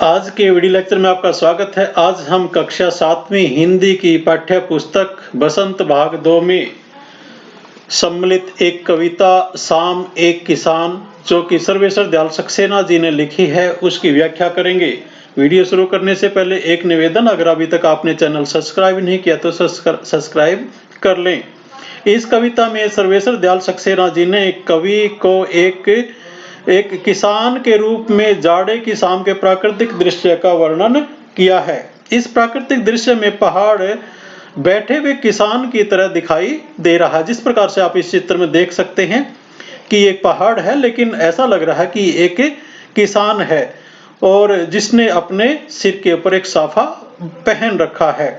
आज के video lecture में आपका स्वागत है। आज हम कक्षा 7वीं हिंदी की पाठ्य पुस्तक बसंत भाग 2 में सम्मिलित एक कविता शाम एक किसान जो कि सर्वेश्वर दयाल सक्सेना जी ने लिखी है उसकी व्याख्या करेंगे। वीडियो शुरू करने से पहले एक निवेदन, अगर अभी तक आपने चैनल सब्सक्राइब नहीं किया तो सब्सक्राइब कर लें। इस कविता में सर्वेश्वर दयाल सक्सेना जी ने कवि को एक किसान के रूप में जाड़े की शाम के प्राकृतिक दृश्य का वर्णन किया है। इस प्राकृतिक दृश्य में पहाड़ बैठे हुए किसान की तरह दिखाई दे रहा है। जिस प्रकार से आप इस चित्र में देख सकते हैं कि एक पहाड़ है, लेकिन ऐसा लग रहा है कि एक किसान है और जिसने अपने सिर के ऊपर एक साफा पहन रखा है।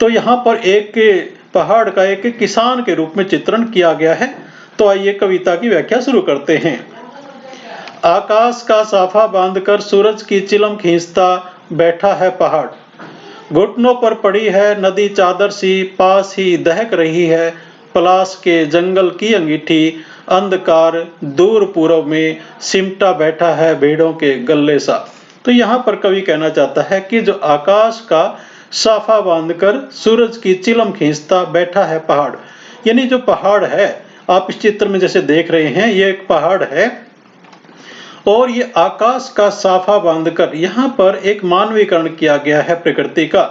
तो यहाँ पर एक पहाड़ का एक किसान के रूप में चित्रण किया गया है। तो आइए कविता की व्याख्या शुरू करते हैं। आकाश का साफा बांधकर सूरज की चिलम खींचता बैठा है पहाड़। घुटनों पर पड़ी है नदी चादर सी, पास ही दहक रही है पलाश के जंगल की अंगीठी। अंधकार दूर पूर्व में सिमटा बैठा है भेड़ों के गल्ले सा। तो यहाँ पर कवि कहना चाहता है कि जो आकाश का साफा बांधकर सूरज की चिलम खींचता बैठा है पहाड़, यानी जो पहाड़ है आप इस चित्र में जैसे देख रहे हैं, ये एक पहाड़ है और ये आकाश का साफा बांधकर यहाँ पर एक मानवीकरण किया गया है प्रकृति का,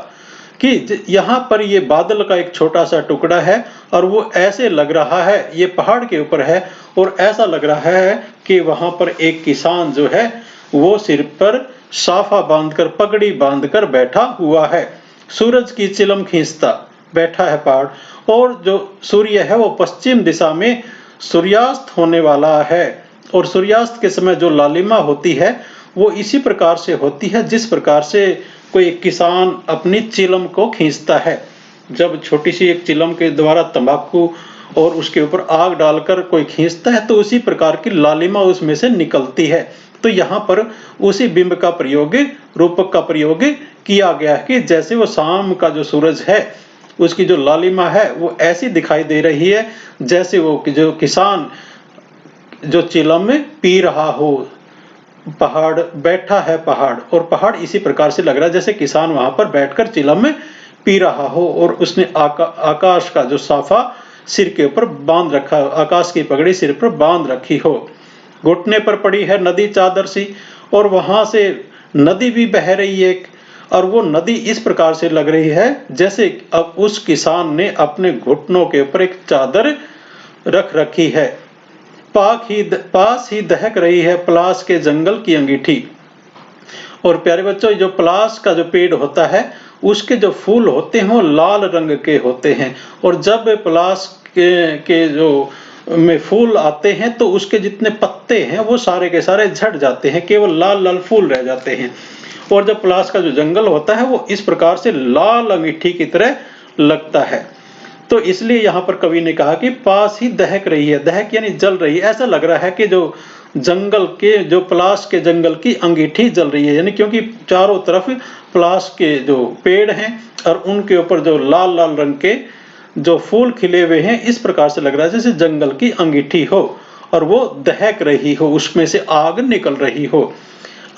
कि यहाँ पर ये बादल का एक छोटा सा टुकड़ा है और वो ऐसे लग रहा है, ये पहाड़ के ऊपर है और ऐसा लग रहा है कि वहां पर एक किसान जो है वो सिर पर साफा बांधकर, पगड़ी बांधकर बैठा हुआ है। सूरज की चिलम खींचता बैठा है पहाड़ और जो सूर्य है वो पश्चिम दिशा में सूर्यास्त होने वाला है और सूर्यास्त के समय जो लालिमा होती है वो इसी प्रकार से होती है जिस प्रकार से कोई किसान अपनी चिलम को खींचता है। जब छोटी सी एक चिलम के द्वारा तंबाकू और उसके ऊपर आग डालकर कोई खींचता है तो उसी प्रकार की लालिमा उसमें से निकलती है। तो यहाँ पर उसी बिंब का प्रयोग, रूपक का प्रयोग किया गया है कि जैसे वो शाम का जो सूरज है उसकी जो लालिमा है वो ऐसी दिखाई दे रही है जैसे वो जो किसान जो चिलम में पी रहा हो। पहाड़ बैठा है पहाड़ और पहाड़ इसी प्रकार से लग रहा है जैसे किसान वहां पर बैठकर चिलम में पी रहा हो और उसने आकाश का जो साफा सिर के ऊपर बांध रखा, आकाश की पगड़ी सिर पर बांध रखी हो। घुटने पर पड़ी है नदी चादर सी और वहां से नदी भी बह रही है और वो नदी इस प्रकार से लग रही है जैसे अब उस किसान ने अपने घुटनों के ऊपर एक चादर रख रखी है। पास ही दहक रही है पलाश के जंगल की अंगीठी। और प्यारे बच्चों, जो पलाश का जो पेड़ होता है उसके जो फूल होते हैं वो लाल रंग के होते हैं और जब पलाश के जो में फूल आते हैं तो उसके जितने पत्ते हैं वो सारे के सारे झड़ जाते हैं, केवल लाल लाल फूल रह जाते हैं। और जब पलाश का जो जंगल होता है वो इस प्रकार से लाल अंगीठी की तरह लगता है। तो इसलिए यहाँ पर कवि ने कहा कि पास ही दहक रही है, दहक यानी जल रही है। ऐसा लग रहा है कि जो जंगल के, जो पलाश के जंगल की अंगीठी जल रही है, यानी क्योंकि चारों तरफ पलाश के जो पेड़ हैं और उनके ऊपर जो लाल लाल रंग के जो फूल खिले हुए हैं, इस प्रकार से लग रहा है जैसे जंगल की अंगीठी हो और वो दहक रही हो, उसमें से आग निकल रही हो।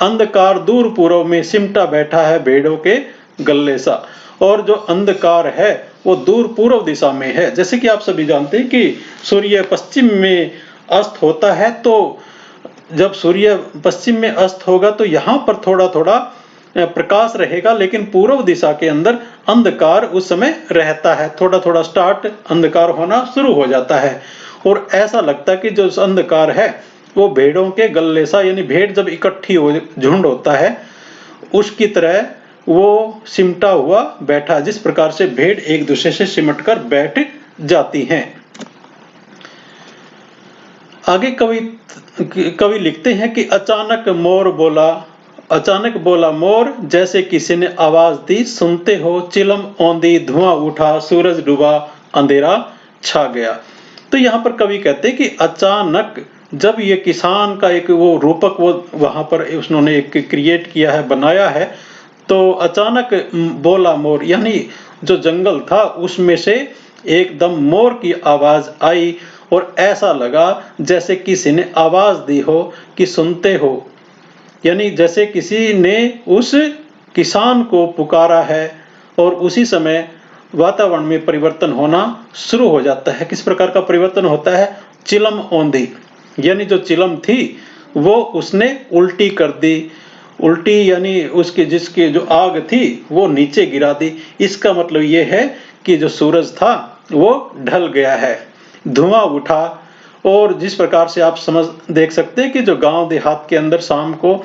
अंधकार दूर पूर्व में सिमटा बैठा है भेड़ों के गल्ले सा। और जो अंधकार है वो दूर पूर्व दिशा में है। जैसे कि आप सभी जानते हैं कि सूर्य पश्चिम में अस्त होता है, तो जब सूर्य पश्चिम में अस्त होगा तो यहाँ पर थोड़ा थोड़ा प्रकाश रहेगा, लेकिन पूर्व दिशा के अंदर अंधकार उस समय रहता है। थोड़ा थोड़ा स्टार्ट अंधकार होना शुरू हो जाता है और ऐसा लगता है कि जो अंधकार है वो भेड़ों के गल्ले सा, यानी भेड़ जब इकट्ठी हो, झुंड होता है उसकी तरह वो सिमटा हुआ बैठा, जिस प्रकार से भेड़ एक दूसरे से सिमटकर बैठ जाती हैं। आगे कवि लिखते हैं कि अचानक बोला मोर जैसे किसी ने आवाज दी, सुनते हो चिलम औंधी धुआं उठा, सूरज डूबा अंधेरा छा गया। तो यहाँ पर कवि कहते हैं कि अचानक जब ये किसान का एक वो रूपक वो वहां पर उन्होंने एक क्रिएट किया है, बनाया है, तो अचानक बोला मोर, यानी जो जंगल था उसमें से एकदम मोर की आवाज आई और ऐसा लगा जैसे किसी ने आवाज दी हो कि सुनते हो, यानी जैसे किसी ने उस किसान को पुकारा है और उसी समय वातावरण में परिवर्तन होना शुरू हो जाता है। किस प्रकार का परिवर्तन होता है? चिलम औंधी, यानी जो चिलम थी वो उसने उल्टी कर दी। उल्टी यानी उसकी जिसकी जो आग थी वो नीचे गिरा दी। इसका मतलब ये है कि जो सूरज था वो ढल गया है, धुआं उठा। और जिस प्रकार से आप देख सकते हैं कि जो गांव देहात के अंदर शाम को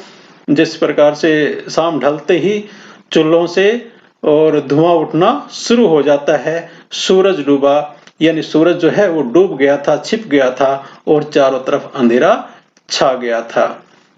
जिस प्रकार से शाम ढलते ही चूल्हों से और धुआं उठना शुरू हो जाता है। सूरज डूबा, यानी सूरज जो है वो डूब गया था, छिप गया था और चारों तरफ अंधेरा छा गया था।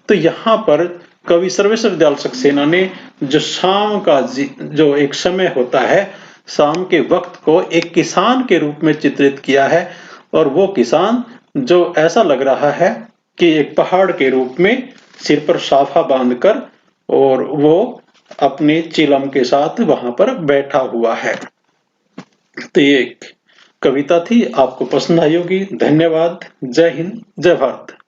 तो यहाँ पर कवि सर्वेश्वर दयाल सक्सेना ने जो शाम का जो एक समय होता है, शाम के वक्त को एक किसान के रूप में चित्रित किया है। और वो किसान जो ऐसा लग रहा है कि एक पहाड़ के रूप में सिर पर साफा बांधकर और वो अपने चिलम के साथ वहां पर बैठा हुआ है। तो ये एक कविता थी, आपको पसंद आई होगी। धन्यवाद। जय हिंद, जय भारत।